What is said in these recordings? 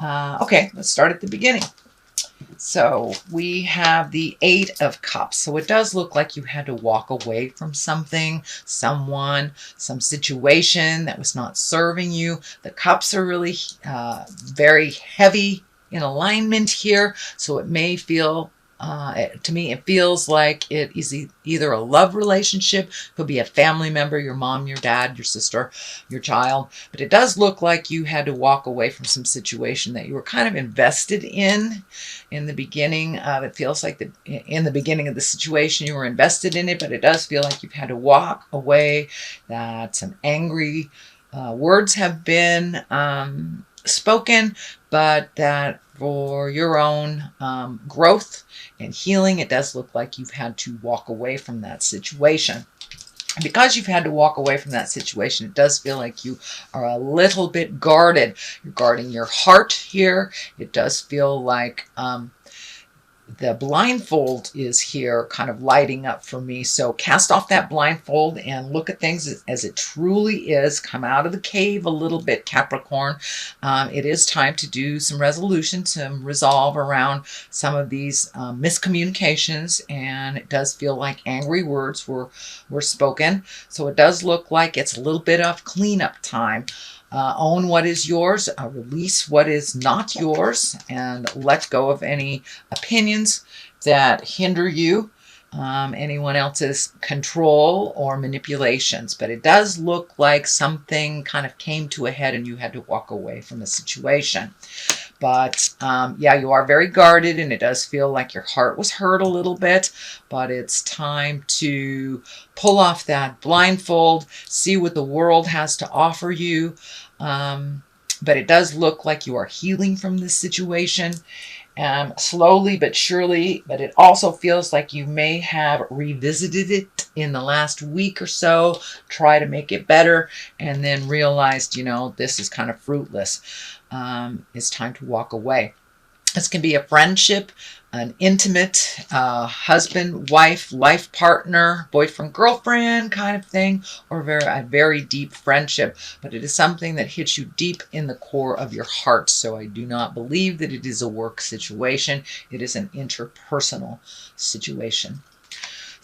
Okay, let's start at the beginning. So we have the Eight of Cups. So it does look like you had to walk away from something, someone, some situation that was not serving you. The cups are really very heavy in alignment here. So it may feel, to me, it feels like it is either a love relationship, could be a family member, your mom, your dad, your sister, your child. But it does look like you had to walk away from some situation that you were kind of invested in the beginning. It feels like in the beginning of the situation you were invested in it, but it does feel like you've had to walk away, that some angry words have been spoken, but that for your own growth and healing, it does look like you've had to walk away from that situation. Because you've had to walk away from that situation, it does feel like you are a little bit guarded. You're guarding your heart here. It does feel like the blindfold is here kind of lighting up for me. So cast off that blindfold and look at things as it truly is. Come out of the cave a little bit, Capricorn. It is time to do some resolution, some resolve around some of these miscommunications. And it does feel like angry words were spoken. So it does look like it's a little bit of cleanup time. Own what is yours, release what is not yours, and let go of any opinions that hinder you, anyone else's control or manipulations. But it does look like something kind of came to a head and you had to walk away from a situation. But yeah, you are very guarded, and it does feel like your heart was hurt a little bit, but it's time to pull off that blindfold, see what the world has to offer you. But it does look like you are healing from this situation, slowly but surely. But it also feels like you may have revisited it in the last week or so, try to make it better, and then realized, this is kind of fruitless. It's time to walk away. This can be a friendship, an intimate husband, wife, life partner, boyfriend, girlfriend kind of thing, or a very deep friendship. But it is something that hits you deep in the core of your heart. So I do not believe that it is a work situation. It is an interpersonal situation.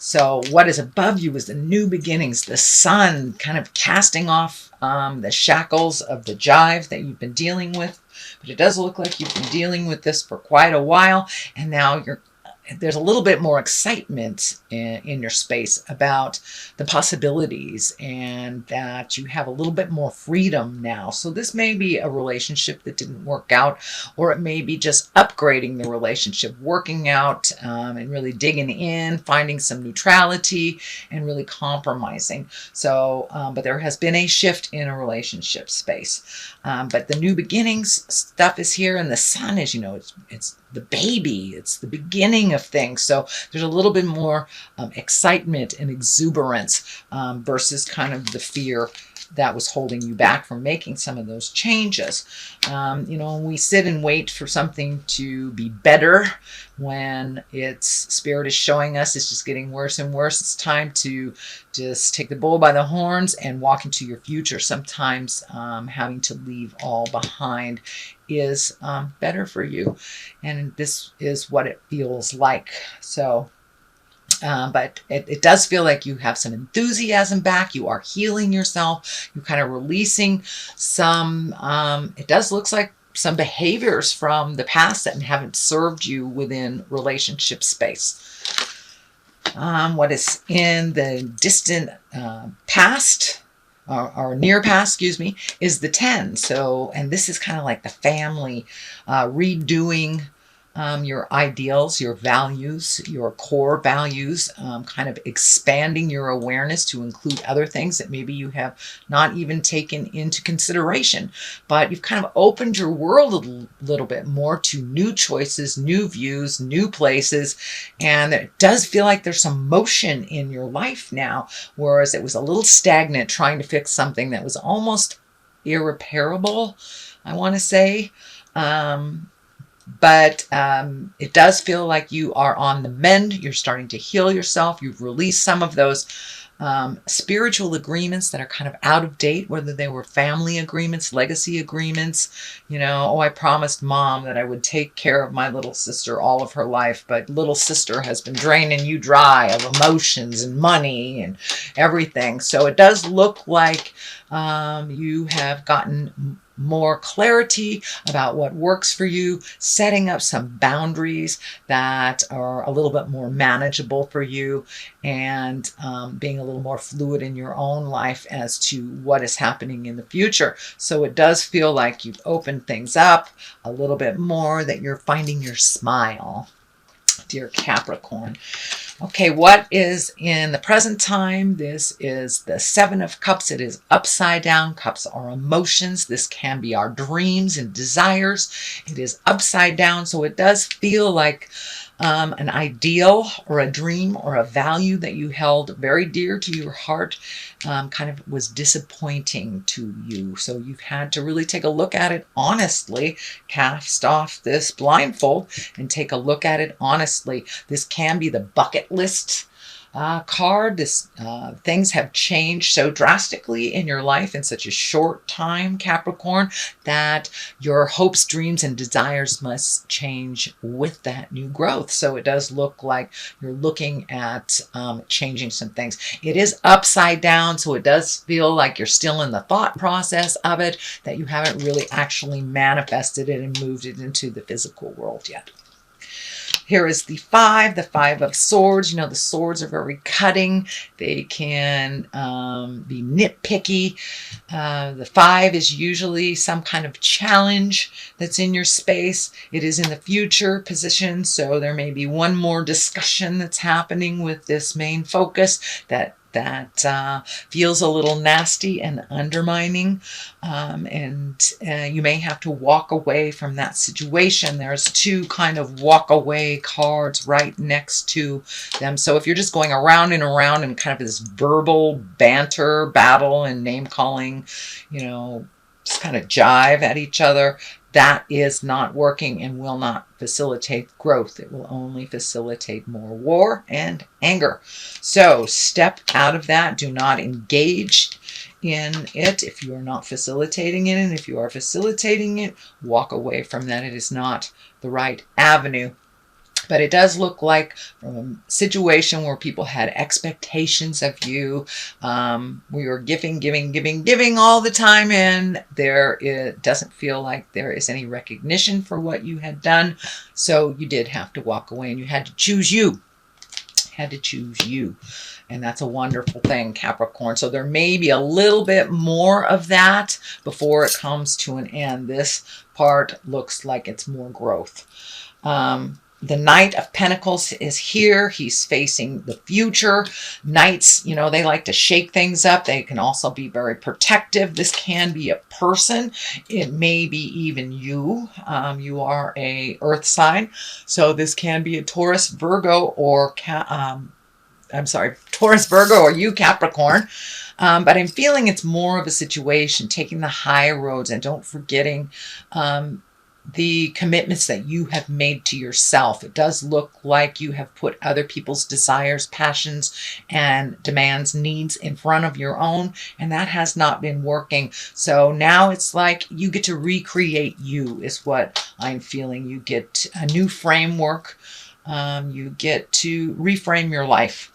So what is above you is the new beginnings, the sun kind of casting off the shackles of the jive that you've been dealing with. But it does look like you've been dealing with this for quite a while, and now there's a little bit more excitement in your space about the possibilities, and that you have a little bit more freedom now. So this may be a relationship that didn't work out, or it may be just upgrading the relationship, working out and really digging in, finding some neutrality, and really compromising. So, but there has been a shift in a relationship space. But the new beginnings stuff is here, and the sun is, it's the baby, it's the beginning of things. So there's a little bit more excitement and exuberance versus kind of the fear that was holding you back from making some of those changes. When we sit and wait for something to be better, when its spirit is showing us it's just getting worse and worse, it's time to just take the bull by the horns and walk into your future. Sometimes having to leave all behind is better for you, and this is what it feels like. So but it does feel like you have some enthusiasm back. You are healing yourself. You're kind of releasing some, it does look like some behaviors from the past that haven't served you within relationship space. What is in the distant past, or near past, excuse me, is the 10. So, and this is kind of like the family redoing your ideals, your values, your core values, kind of expanding your awareness to include other things that maybe you have not even taken into consideration. But you've kind of opened your world a little bit more to new choices, new views, new places. And it does feel like there's some motion in your life now, whereas it was a little stagnant trying to fix something that was almost irreparable, I want to say. But it does feel like you are on the mend. You're starting to heal yourself. You've released some of those spiritual agreements that are kind of out of date, whether they were family agreements, legacy agreements. You know, oh, I promised mom that I would take care of my little sister all of her life, but little sister has been draining you dry of emotions and money and everything. So it does look like you have gotten more clarity about what works for you, setting up some boundaries that are a little bit more manageable for you, and being a little more fluid in your own life as to what is happening in the future. So it does feel like you've opened things up a little bit more, that you're finding your smile, dear Capricorn. Okay, what is in the present time? This is the Seven of Cups. It is upside down. Cups are emotions. This can be our dreams and desires. It is upside down, so it does feel like an ideal or a dream or a value that you held very dear to your heart kind of was disappointing to you. So you've had to really take a look at it honestly, cast off this blindfold and take a look at it honestly. This can be the bucket list card. This things have changed so drastically in your life in such a short time, Capricorn, that your hopes, dreams, and desires must change with that new growth. So it does look like you're looking at changing some things. It is upside down, so it does feel like you're still in the thought process of it, that you haven't really actually manifested it and moved it into the physical world yet. Here is the Five of Swords. You know, the swords are very cutting. They can be nitpicky. The Five is usually some kind of challenge that's in your space. It is in the future position, so there may be one more discussion that's happening with this main focus that feels a little nasty and undermining, and you may have to walk away from that situation. There's two kind of walk away cards right next to them. So if you're just going around and around in kind of this verbal banter, battle, and name calling, you know, just kind of jive at each other, that is not working and will not facilitate growth. It will only facilitate more war and anger. So step out of that. Do not engage in it if you are not facilitating it. And if you are facilitating it, walk away from that. It is not the right avenue. But it does look like from a situation where people had expectations of you, we were giving all the time, and it doesn't feel like there is any recognition for what you had done. So you did have to walk away, and you had to choose you. And that's a wonderful thing, Capricorn. So there may be a little bit more of that before it comes to an end. This part looks like it's more growth. The Knight of Pentacles is here. He's facing the future. Knights, you know, they like to shake things up. They can also be very protective. This can be a person. It may be even you. You are a earth sign. So this can be a Taurus, Virgo, or Taurus, Virgo, or you, Capricorn. But I'm feeling it's more of a situation, taking the high roads and don't forgetting the commitments that you have made to yourself. It does look like you have put other people's desires, passions, and demands, needs in front of your own, and that has not been working. So now it's like you get to recreate you, is what I'm feeling. You get a new framework. You get to reframe your life.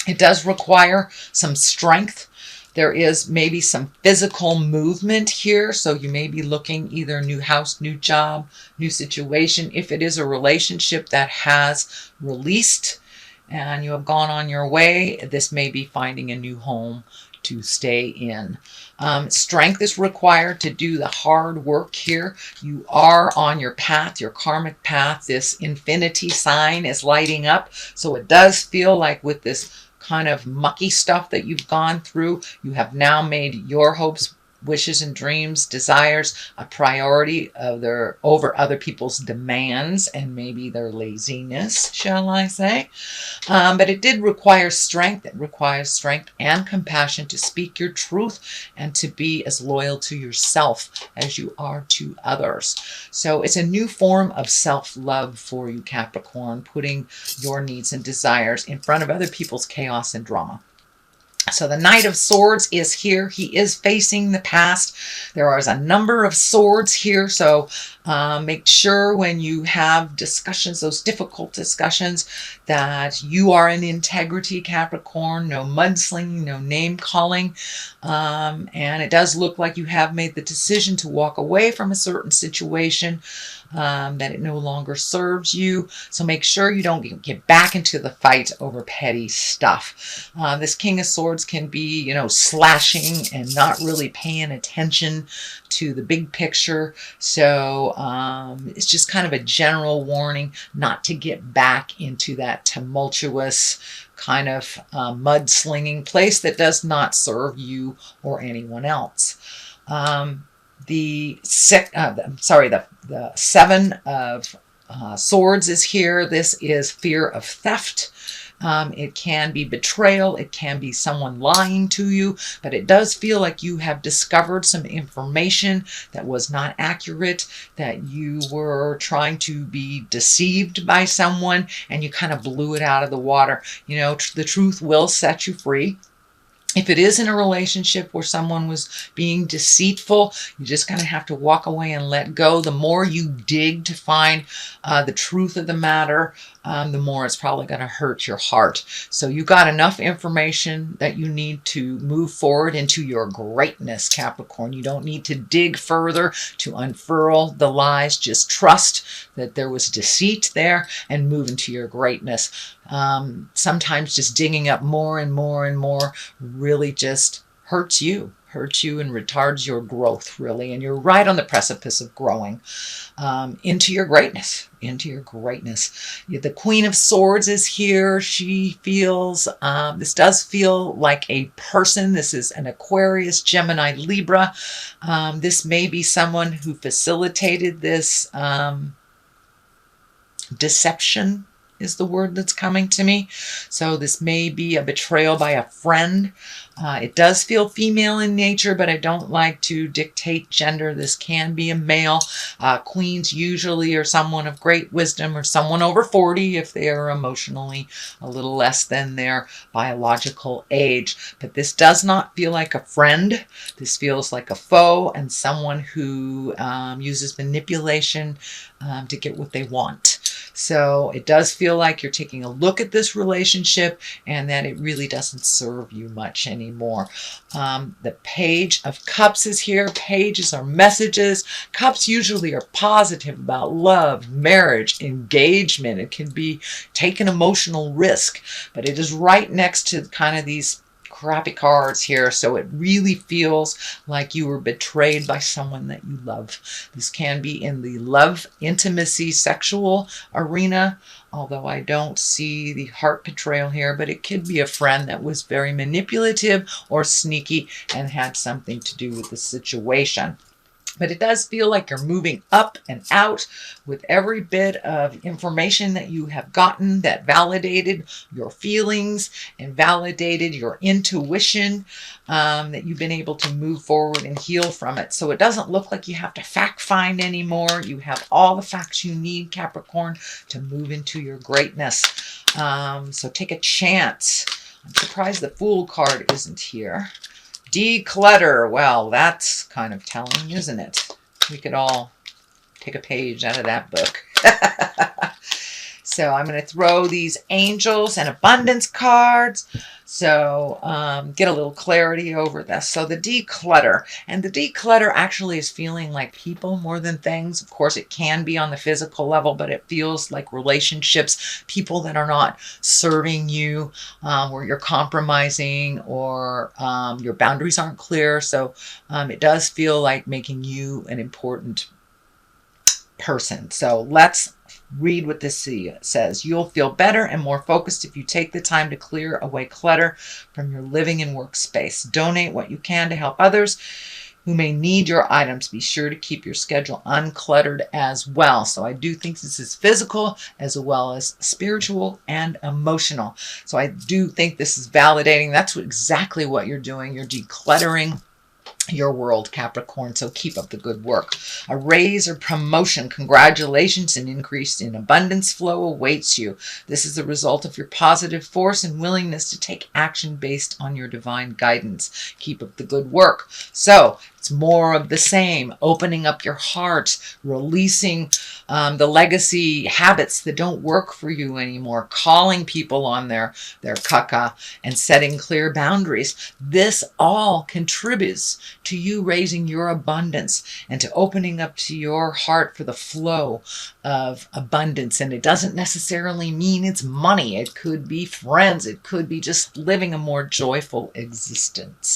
It does require some strength. There is maybe some physical movement here. So you may be looking either new house, new job, new situation. If it is a relationship that has released and you have gone on your way, this may be finding a new home to stay in. Strength is required to do the hard work here. You are on your path, your karmic path. This infinity sign is lighting up. So it does feel like with this kind of mucky stuff that you've gone through, you have now made your hopes, wishes, and dreams, desires a priority over other people's demands and maybe their laziness, shall I say. But it did require strength. It requires strength and compassion to speak your truth and to be as loyal to yourself as you are to others. So it's a new form of self-love for you, Capricorn, putting your needs and desires in front of other people's chaos and drama. So the Knight of Swords is here. He is facing the past. There is a number of swords here. So make sure when you have discussions, those difficult discussions, that you are in integrity, Capricorn. No mudslinging, no name calling. And it does look like you have made the decision to walk away from a certain situation, that it no longer serves you. So make sure you don't get back into the fight over petty stuff. This King of Swords can be, slashing and not really paying attention to the big picture. So it's just kind of a general warning not to get back into that tumultuous kind of mudslinging place that does not serve you or anyone else. The Seven of Swords is here. This is fear of theft. It can be betrayal. It can be someone lying to you, but it does feel like you have discovered some information that was not accurate, that you were trying to be deceived by someone and you kind of blew it out of the water. The truth will set you free. If it is in a relationship where someone was being deceitful, you just kind of have to walk away and let go. The more you dig to find the truth of the matter, the more it's probably going to hurt your heart. So you got enough information that you need to move forward into your greatness, Capricorn. You don't need to dig further to unfurl the lies. Just trust that there was deceit there and move into your greatness. Sometimes just digging up more and more and more really just hurts you and retards your growth, really. And you're right on the precipice of growing into your greatness, The Queen of Swords is here. She feels, this does feel like a person. This is an Aquarius, Gemini, Libra. This may be someone who facilitated this deception is the word that's coming to me. So this may be a betrayal by a friend. It does feel female in nature, but I don't like to dictate gender. This can be a male. Queens usually are someone of great wisdom or someone over 40 if they are emotionally a little less than their biological age. But this does not feel like a friend. This feels like a foe and someone who uses manipulation to get what they want. So it does feel like you're taking a look at this relationship and that it really doesn't serve you much anymore. The Page of Cups is here. Pages are messages. Cups usually are positive about love, marriage, engagement. It can be take an emotional risk, but it is right next to kind of these crappy cards here, so it really feels like you were betrayed by someone that you love. This can be in the love, intimacy, sexual arena, although I don't see the heart betrayal here, but it could be a friend that was very manipulative or sneaky and had something to do with the situation. But it does feel like you're moving up and out with every bit of information that you have gotten that validated your feelings and validated your intuition, that you've been able to move forward and heal from it. So it doesn't look like you have to fact find anymore. You have all the facts you need, Capricorn, to move into your greatness. So take a chance. I'm surprised the Fool card isn't here. Declutter. Well, that's kind of telling, isn't it? We could all take a page out of that book. So I'm going to throw these angels and abundance cards. So get a little clarity over this. So the declutter. And the declutter actually is feeling like people more than things. Of course, it can be on the physical level, but it feels like relationships, people that are not serving you, where you're compromising or your boundaries aren't clear. So it does feel like making you an important person. So let's read what this says. You'll feel better and more focused if you take the time to clear away clutter from your living and workspace. Donate what you can to help others who may need your items. Be sure to keep your schedule uncluttered as well. So I do think this is physical as well as spiritual and emotional. So I do think this is validating. That's exactly what you're doing. You're decluttering your world, Capricorn, so keep up the good work. A raise or promotion, congratulations, and increase in abundance flow awaits you. This is the result of your positive force and willingness to take action based on your divine guidance. Keep up the good work. So it's more of the same, opening up your heart, releasing the legacy habits that don't work for you anymore, calling people on their caca, and setting clear boundaries. This all contributes to you raising your abundance and to opening up to your heart for the flow of abundance. And it doesn't necessarily mean it's money. It could be friends. It could be just living a more joyful existence.